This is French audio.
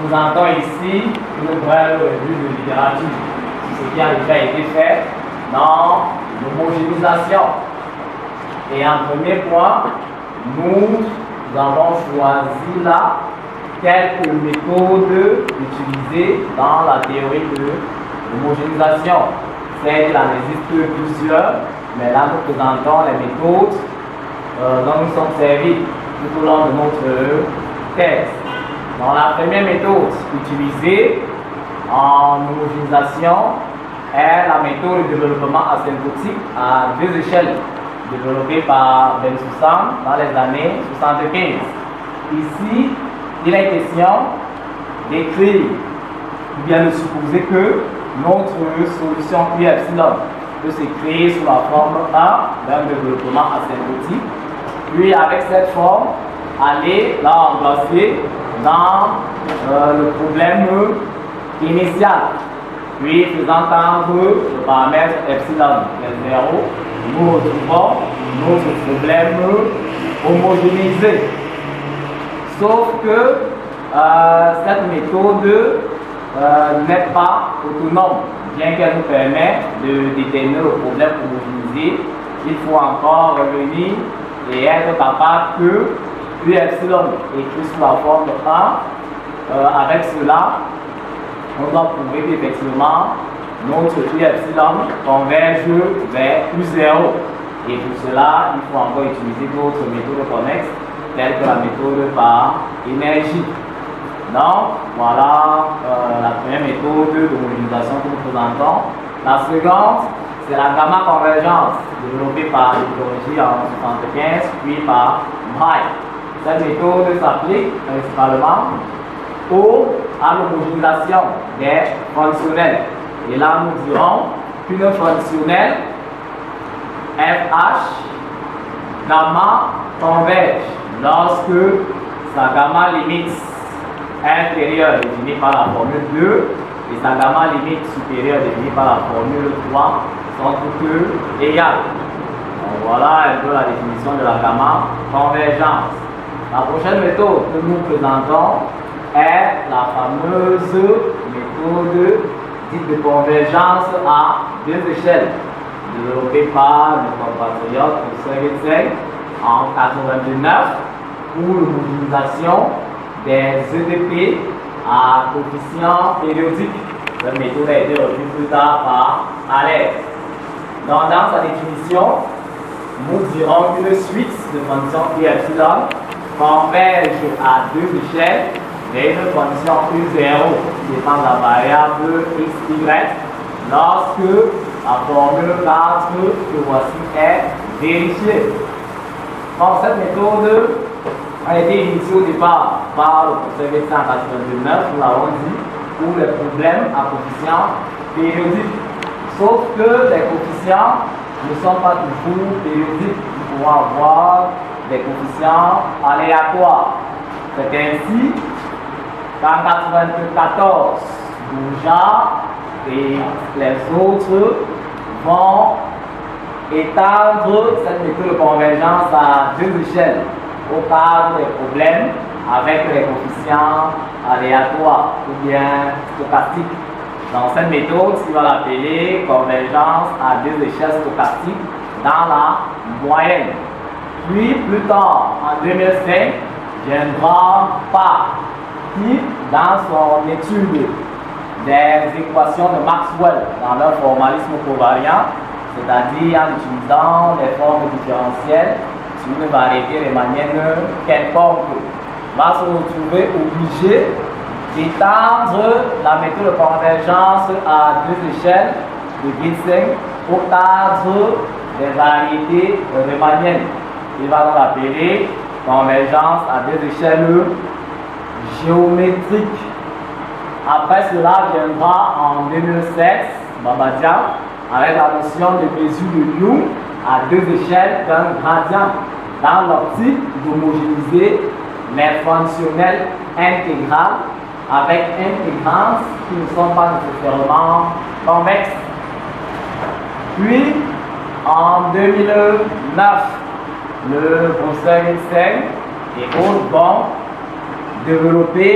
présentons ici une brève revue de littérature, ce qui a déjà été fait dans l'homogénéisation. Et en premier point, nous avons choisi là quelques méthodes utilisées dans la théorie de l'homogénéisation. C'est qu'il en existe plusieurs, mais là nous présentons les méthodes dont nous sommes servis tout au long de notre thèse. Dans la première méthode utilisée en homogénéisation est la méthode de développement asymptotique à deux échelles, développée par Bensoussan dans les années 75. Ici, il est question d'écrire ou bien de supposer que notre solution Q epsilon peut s'écrire sous la forme A d'un développement asymptotique, puis avec cette forme, aller la remplacer dans le problème initial, puis faisant tendre le paramètre epsilon est 0, nous retrouvons notre problème homogénéisé. Sauf que cette méthode n'est pas autonome, bien qu'elle nous permette de déterminer le problème homogénéisé. Il faut encore revenir et être capable que Q epsilon écrit sous la forme 1. Avec cela, on doit prouver qu'effectivement notre Q epsilon converge vers Q0. Et pour cela, il faut encore utiliser d'autres méthodes connexes, telles que la méthode par énergie. Donc, voilà la première méthode de homogénéisation que nous présentons. La seconde, c'est la gamma convergence, développée par l'idéologie en 1975, puis par Braille. Cette méthode s'applique principalement à l'homogénéisation des fonctionnels. Et là, nous dirons qu'une fonctionnelle FH gamma converge lorsque sa gamma limite inférieure définie par la formule 2 et sa gamma limite supérieure définie par la formule 3 sont toutes égales. Donc voilà un peu la définition de la gamma convergence. La prochaine méthode que nous présentons est la fameuse méthode dite de convergence à deux échelles, développée par le compatriote Sergei en 1989 pour l'homogénéisation des EDP à coefficient périodique. Cette méthode a été reprise plus tard par Haller. Dans sa définition, nous dirons qu'une suite de fonctions Q epsilon converge à deux échelles vers une fonction U0 qui dépend de la variable x, y lorsque la formule 4 que voici est vérifiée. Donc, cette méthode a été initiée au départ par le professeur Guettin en 1989, nous l'avons dit, pour les problèmes à coefficients périodiques. Sauf que les coefficients ne sont pas toujours périodiques. Nous pouvons avoir des coefficients aléatoires. C'est ainsi qu'en 1994, Bourgeat et les autres vont étendre cette méthode de convergence à deux échelles au cadre des problèmes avec les coefficients aléatoires ou bien stochastiques. Dans cette méthode, ce qu'on va l'appeler convergence à deux échelles stochastiques dans la moyenne. Puis, plus tard, en 2005, viendra Park qui, dans son étude des équations de Maxwell dans leur formalisme covariant, c'est-à-dire en utilisant les formes différentielles sur une variété de manière quelconque, va se retrouver obligé d'étendre la méthode de convergence à deux échelles de Ginseng au cadre des variétés riemanniennes. Il va donc l'appeler convergence à deux échelles géométriques. Après cela viendra en 2007 Babadian avec la notion de mesure de Young à deux échelles d'un gradient dans l'optique d'homogénéiser les fonctionnels intégrales avec intégrances qui ne sont pas nécessairement convexes. Puis, en 2009, le professeur Ginseng et autres vont développer